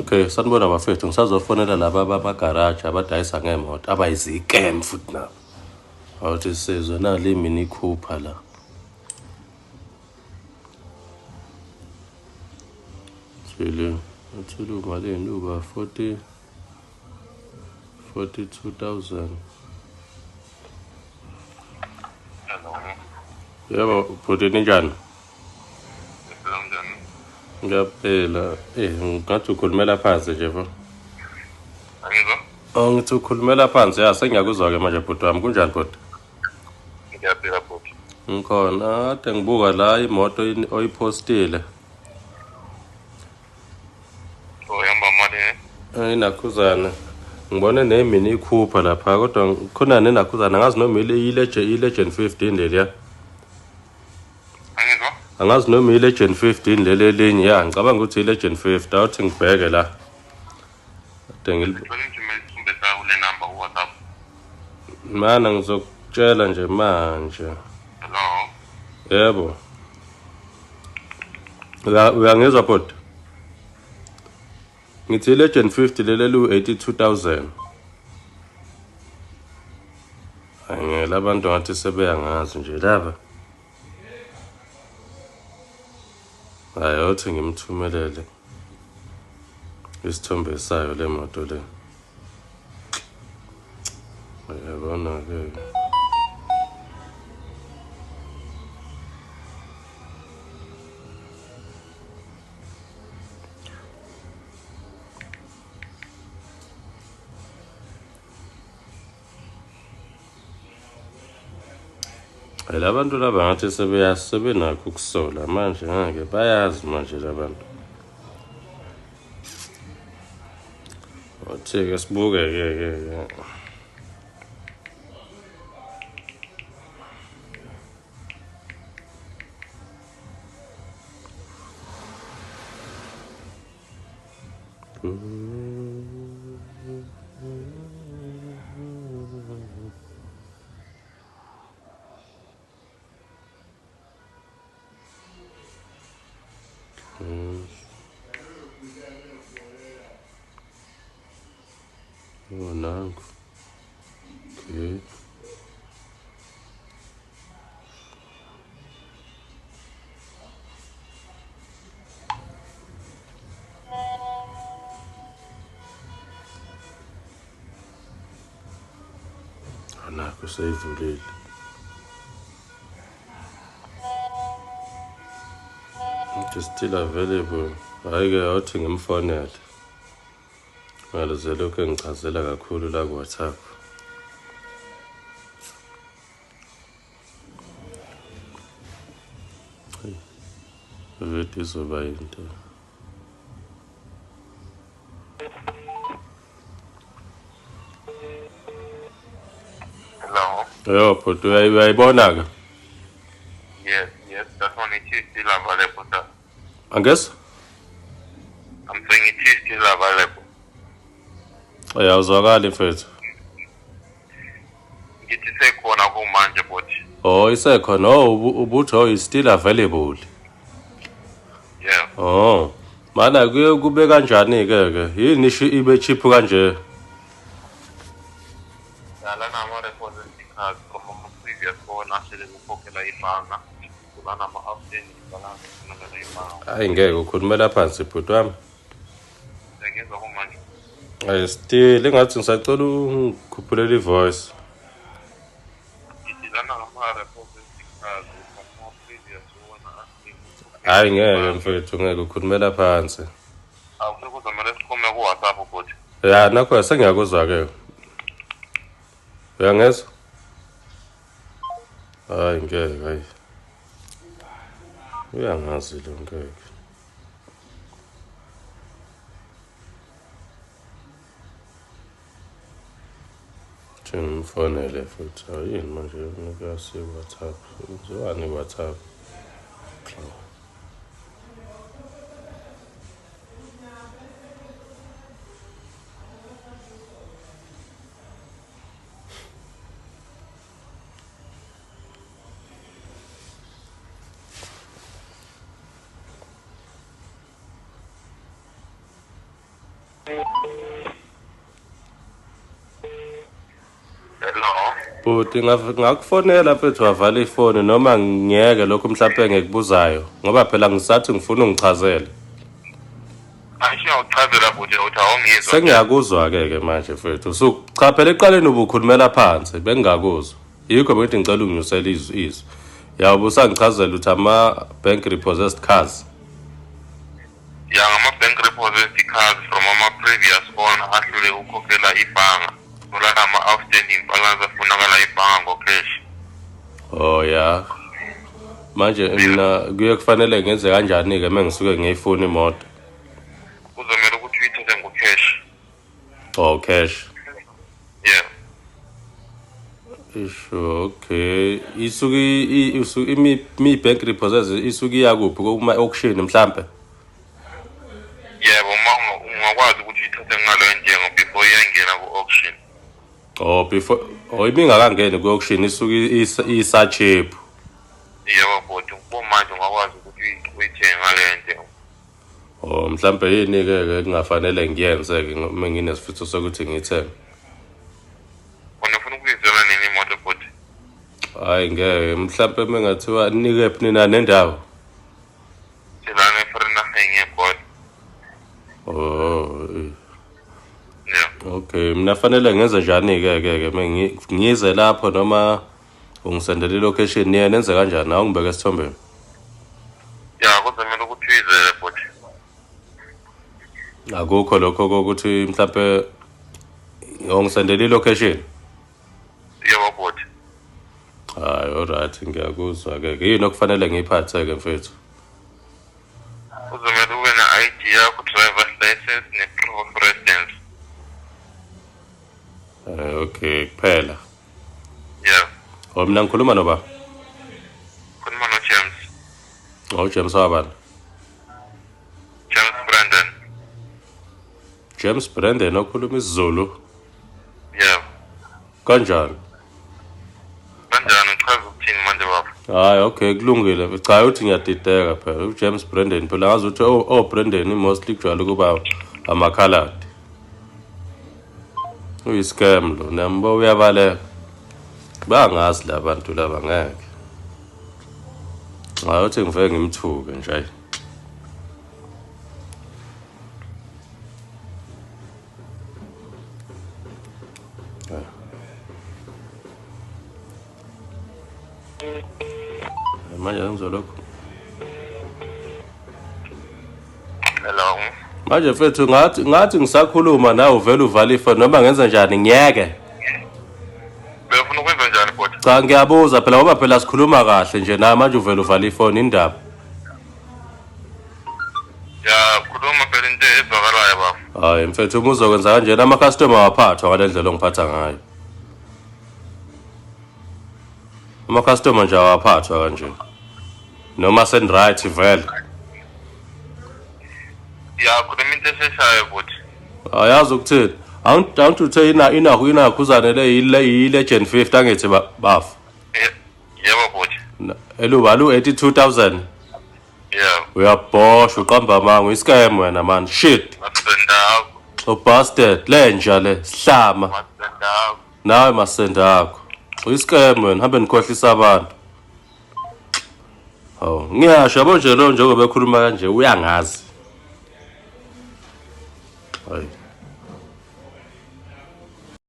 Okay, sanibona bafethu, ngisazofonela laba bamagaraji abadayisa ngemoto abayizikemu futhi nabo. Awuthi sizwe nali Mini Cooper la. Sile, athula malini uba 42,000. Yebo, bhuti ninjani? Ngiyaphela. Ngathi ukhulumela phansi nje mfo. Angizwa? Ngithi ukhulumela phansi, sengiyakuzwa-ke manje bhuti wami, kunjani bhuti? Ngiyaphila bhuti. Ngikhona, kade ngibuka la imoto oyipostile. Ohamba mali Inakhuzana. Ngibone ne-Mini Cooper lapha, kodwa khona nenakhuzana, angazi noma i-Legend 15 leliya. Angizwa? Angazi noma i-Legend 15 leli elinye, ya ngicabanga ukuthi i-Legend 50, awuthi ngibheke la. Ngicela nje mesithumbe sayo kule number ku-WhatsApp. Mana ngizokutshela nje manje. Hello? Yebo. Uyangizwa bhuti? Ngithi i-Legend 50 leli lu-82,000. Ngela abantu ngathi sebeyangazi nje laba. Ayothi ngimthumelele isithombe sayo le moto le. Uyabona ke. Labantu laba ngathi sebenakho ukusola manje ngeke bayazi manje labantu. Othike sibuke ke. Oh, nangu. Okay. Anakho seyivulile. It's still available. Hayi-ke awuthi ngimfonele. Ngaloze lokho engichazela kakhulu la ku-WhatsApp. Vele izoba yinto. Hello? Yo bhuti, uyayibona-ke? Yes, that one it is still available, sir. Angesi? I'm saying it is still available. Awuzwakali mfethu. Ngithi sekhona kumanje bhuti. Oh, isekhona. Ubuthi is still available. Yeah. Oh. Mana kube kanjani-ke? Yini ibe cheap kanje? Lana ama-reports cars from my previous phone actually ukhokhela imanga. Kulana ama-option balance kunokela imanga. Hayi ngeke ukhulumela phansi bhuti wami. Ngizwa kumanje. Still engathi ngisacela ungikhuphulele ivoice. Ngithi lana ama-reports cars from my previous phone actually. Hayi ngeke mfethu, ngeke ukhulumela phansi. Awusekuzomela sikhume ku-WhatsApp bhuti. Ya nakho sengiyakuzwa-ke. Uyangezwa? Hayi ngeke, hayi. Uyangazi lo ngeke. Ngimfonele futhi. Yini manje ngiyasi WhatsApp. Uzwani WhatsApp? Hello. Bhuti ngakufonela mfethu wavala ifoni noma ngiyeke lokho mhlawumbe ngikubuzayo ngoba phela ngisathi ngifuna ungichazele. Ayisho uchazela futhi uthi awungizwa. Sengiyakuzwa-ke manje mfethu. Cha phela eqaleni ubukhulumela phansi bengingakuzwa. Yikho bengithi ngicela unginyusele izwi. Yawube usangichazela uthi ama-bank repossessed cars. Ya ngama-bank repossessed cars from ama-previous owner ahlule ukukhokhela ibhanga. Nola ama-outstanding balance afunakala ibhanga ngocash. Oh ya. Manje mina kuye kufanele ngenze kanjani-ke mengisuke ngiyifuna imoto? Kuzomela ukuthi uyithathe ngocash. Oh, cash. Yeah. Isho, okay. Mi bank repossessed isuke yakuphi kuma-auction mhlambe? Yebo, ungakwazi ukuthi uyithathe ngalo njengo before iyangena ku-auction. Oh, before ibingakangeni ku-auction isuke isa-cheap. Yebo bhuti, manje ungakwazi ukuthi uyithenge ngale njengo. Oh, mhlambe yini-ke kungafanele ngiyenze-ke uma nginesifutho sokuthi ngiyithenge. Ufuna ukuyizela nini imoto bhuti? Hayi ngeke, mhlambe mengathiwa nikephi nina nendawo? Silana eFrenaging eGoli. Oh, Yeah. okay. Mina fanele ngenze njani-ke ngize lapho noma ungisendele i-location niye nenze kanjani? Nawe ngibeke esithombeni. Ya, kuzomela ukuthi uyizele bhuti. Akukho lokho kokuthi mhlambe ungisendele i-location. Yebo bhuti. Hayi, alright, ngiyakuzwa-ke. Yini okufanele ngiyiphathe-ke mfethu? Kuzomela ube ne-ID yakho, driver's license, ne-proof of residence. Okay, kuphela. Yeah. Oh, mina ngikhuluma noba? Khuluma no-James. Oh, James wabani? James Brandon. James Brandon okhuluma isiZulu? Yeah. Kanjani? Kanjani uchaza ukuthini manje baba? Hayi, okay, kulungile. Cha uthi ngiyadideka phela. uJames Brandon phela ngazi ukuthi Brandon mostly kujwayele kuba amakhaladi. Uyiscam lo, namba uyabaleka. Bangazi labantu laba ngeke. Hayi uthi ngiveke ngimthuke nje. Manje ngizolokho. Hello. Manje mfethu ngathi ngisakhuluma nawe uvela uvala ifoni noma ngenza njani ngiyeke. Befuna ukwenza njani bhuti? Cha ngiyabuza phela ngoba phela sikhuluma kahle nje na manje uvela uvala ifoni indaba. Ya, khuluma phela into ezwakalayo baba. Hayi mfethu uma uzokwenza kanjena ama-customer waphathwa ngale ndlela ongiphatha ngayo. Ama-customer nje awaphathwa kanje. Noma send right vele. Ya, khuluma into esheshayo bhuti. Ayazi ukuthini? Don't uthe inakhuzane le yi-Legend 50 angithi bafu. Yebo bhuti. Eluba lu 82,000. Yeah. Uyabhosha uqamba amanga iscam wena man. Shit. Masendako. Bastard lenja le sihlama. Masendako. Nawe masenda akho. Uyiscam wena hambe nikhohlisa abantu. Oh, ngiyasho yabo nje lo njengoba ekhuluma kanje uyangazi. Hayi.